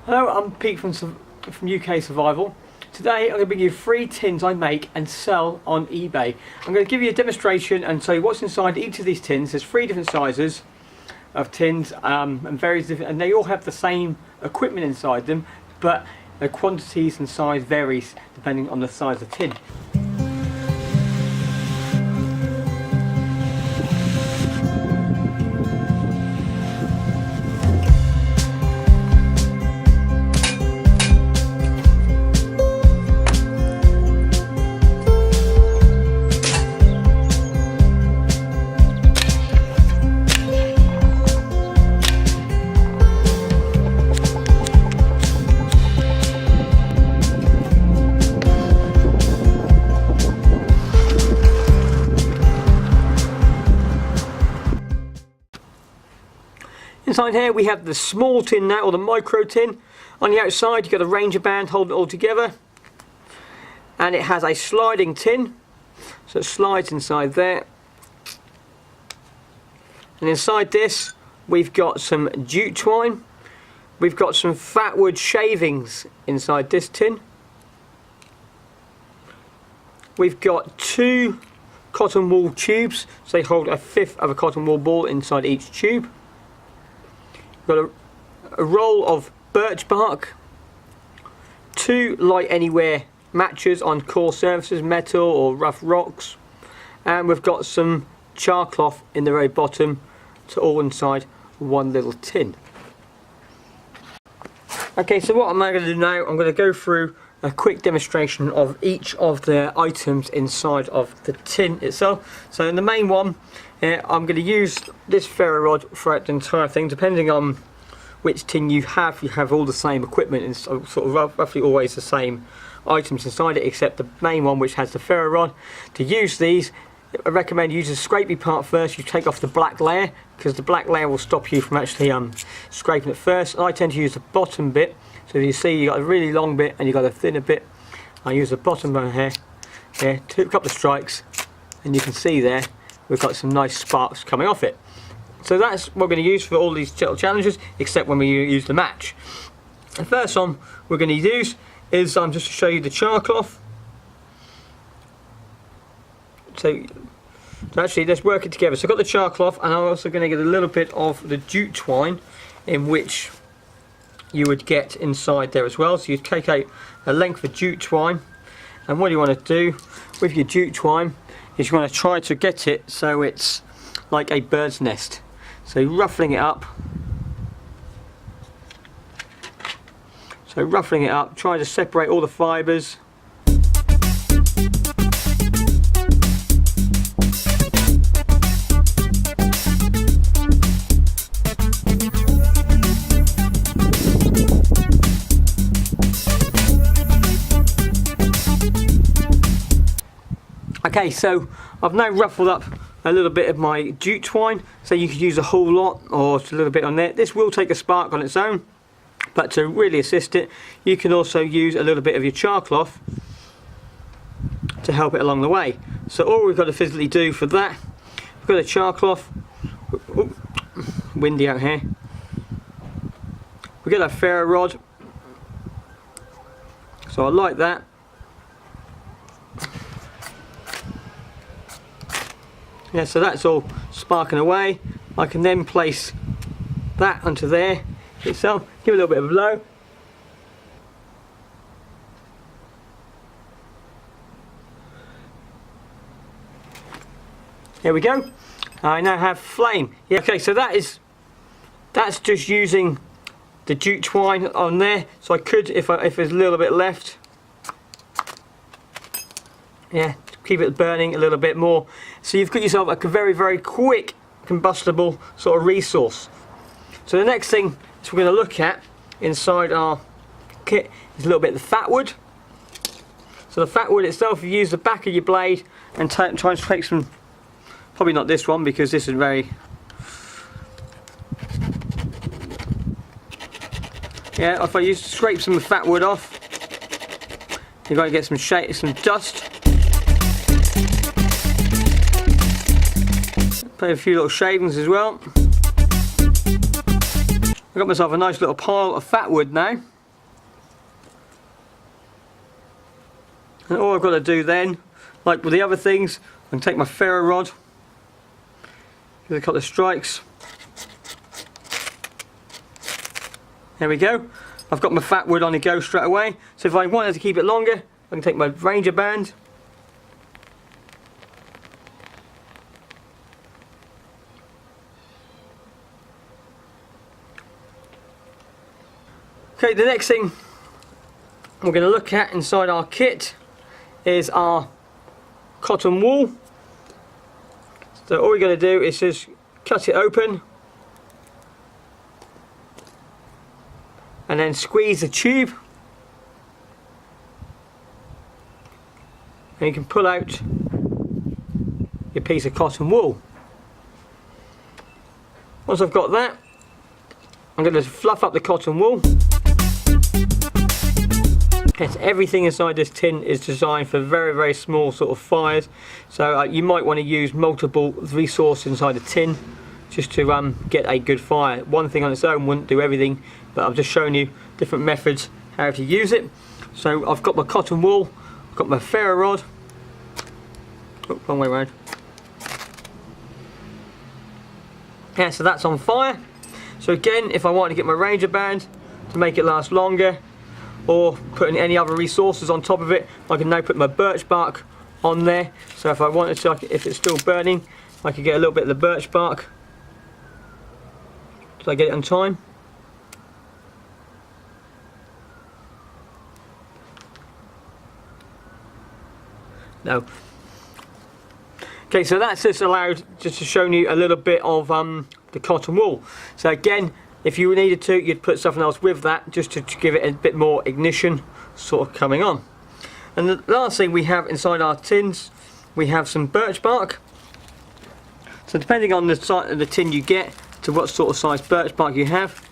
Hello, I'm Pete from UK Survival. Today I'm going to bring you 3 tins I make and sell on eBay. I'm going to give you a demonstration and show you what's inside each of these tins. There's 3 different sizes of tins and various different, and they all have the same equipment inside them, but the quantities and size varies depending on the size of the tin. Inside here we have the small tin now, or the micro tin. On the outside you've got a Ranger band holding it all together, and it has a sliding tin, so it slides inside there. And inside this we've got some jute twine, we've got some fat wood shavings inside this tin, we've got 2 cotton wool tubes, so they hold 1/5 of a cotton wool ball inside each tube. We've got a roll of birch bark, 2 light anywhere matches on coarse surfaces, metal or rough rocks, and we've got some char cloth in the very bottom to all inside one little tin. Okay, so what I'm going to do now, I'm going to go through a quick demonstration of each of the items inside of the tin itself. So in the main one, I'm going to use this ferro rod throughout the entire thing. Depending on which tin you have all the same equipment and sort of roughly always the same items inside it, except the main one which has the ferro rod. To use these, I recommend using the scrapey part first. You take off the black layer, because the black layer will stop you from actually scraping it first. I tend to use the bottom bit. So you see you've got a really long bit and you've got a thinner bit. I use the bottom one here, a couple of strikes, and you can see there we've got some nice sparks coming off it. So that's what we're going to use for all these little challenges, except when we use the match. The first one we're going to use is just to show you the char cloth. So actually let's work it together. So I've got the char cloth, and I'm also going to get a little bit of the jute twine, in which you would get inside there as well. So you take out a length of jute twine, and what you want to do with your jute twine is you want to try to get it so it's like a bird's nest. So ruffling it up. So ruffling it up, trying to separate all the fibres. Okay, so I've now ruffled up a little bit of my jute twine, so you could use a whole lot or a little bit on there. This will take a spark on its own, but to really assist it, you can also use a little bit of your char cloth to help it along the way. So all we've got to physically do for that, we've got a char cloth, windy out here, we've got a ferro rod, so I like that. Yeah, so that's all sparking away. I can then place that onto there itself, give it a little bit of a blow. There we go. I now have flame. Yeah, okay, so that's just using the jute twine on there. So I could, if there's a little bit left, yeah, keep it burning a little bit more. So you've got yourself a very, very quick combustible sort of resource. So the next thing we're going to look at inside our kit is a little bit of the fat wood. So the fat wood itself, you use the back of your blade and try and take some, probably not this one because this is very, yeah, if I scrape some of the fat wood off, you're going to get some dust. Put a few little shavings as well. I've got myself a nice little pile of fat wood now. And all I've got to do then, like with the other things, I can take my ferro rod, give it a couple of strikes. There we go. I've got my fat wood on the go straight away. So if I wanted to keep it longer, I can take my Ranger band. Okay, the next thing we're going to look at inside our kit is our cotton wool. So all we're going to do is just cut it open and then squeeze the tube, and you can pull out your piece of cotton wool. Once I've got that, I'm going to fluff up the cotton wool. Yes, everything inside this tin is designed for very, very small sort of fires, so you might want to use multiple resources inside the tin just to get a good fire. One thing on its own wouldn't do everything, but I've just shown you different methods how to use it. So I've got my cotton wool, I've got my ferro rod, oh, wrong way around. Yeah, so that's on fire. So again, if I want to get my Ranger band to make it last longer, or putting any other resources on top of it, I can now put my birch bark on there. So if I wanted to, if it's still burning, I could get a little bit of the birch bark. Did I get it on time? No. Okay, so that's just allowed just to show you a little bit of the cotton wool. So again, if you needed to, you'd put something else with that just to give it a bit more ignition sort of coming on. And the last thing we have inside our tins, we have some birch bark. So depending on the size of the tin you get, to what sort of size birch bark you have.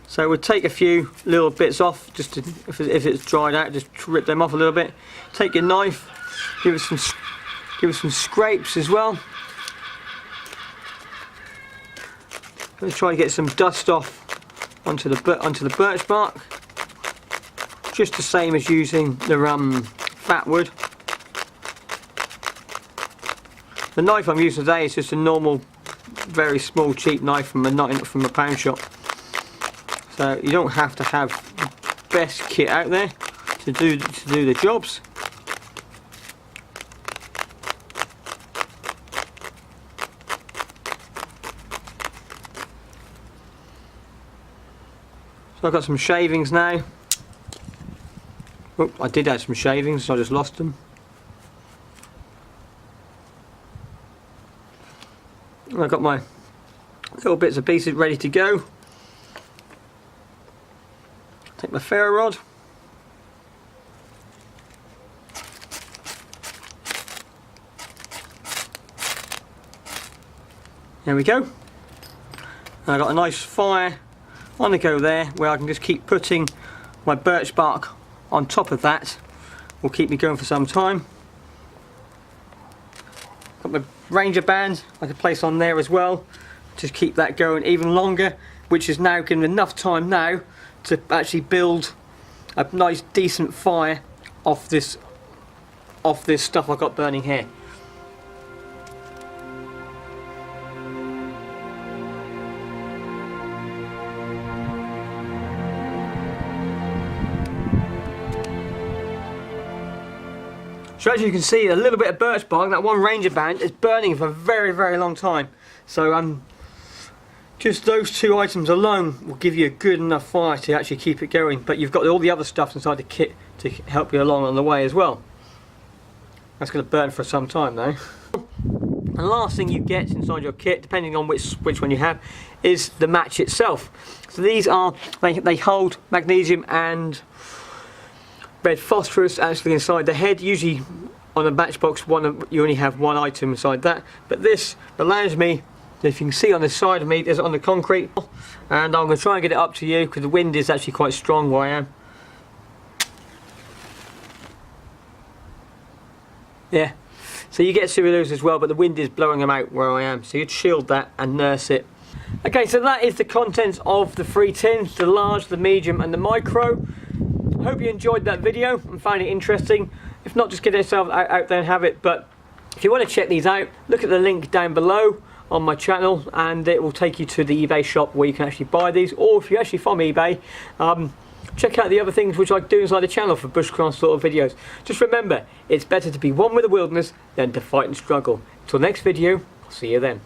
So we'll take a few little bits off, just to, if it's dried out, just rip them off a little bit. Take your knife, give it some scrapes as well. Let's try to get some dust off onto the birch bark, just the same as using the fat wood. The knife I'm using today is just a normal, very small, cheap knife from a pound shop. So you don't have to have the best kit out there to do the jobs. So I've got some shavings now. Oh, I did have some shavings, so I just lost them. And I've got my little bits and pieces ready to go. Take my ferro rod. There we go. And I've got a nice fire on the go there, where I can just keep putting my birch bark on top of that. Will keep me going for some time. Got my Ranger band I can place on there as well, just keep that going even longer, which is now giving enough time now to actually build a nice decent fire off this stuff I've got burning here. So as you can see, a little bit of birch bark, that one Ranger band, is burning for a very, very long time. So just those two items alone will give you a good enough fire to actually keep it going. But you've got all the other stuff inside the kit to help you along on the way as well. That's going to burn for some time now. And the last thing you get inside your kit, depending on which one you have, is the match itself. So these are, they hold magnesium and red phosphorus actually inside the head. Usually on a matchbox you only have one item inside that, but this allows me, if you can see on the side of me, there's on the concrete, and I'm going to try and get it up to you because the wind is actually quite strong where I am. Yeah, so you get some of those as well, but the wind is blowing them out where I am, so you'd shield that and nurse it. Okay, so that is the contents of the 3 tins, the large, the medium and the micro. Hope you enjoyed that video and found it interesting. If not, just get yourself out there and have it. But if you want to check these out, look at the link down below on my channel and it will take you to the eBay shop where you can actually buy these. Or if you're actually from eBay, check out the other things which I do inside the channel for bushcraft sort of videos. Just remember, it's better to be one with the wilderness than to fight and struggle. Until next video, I'll see you then.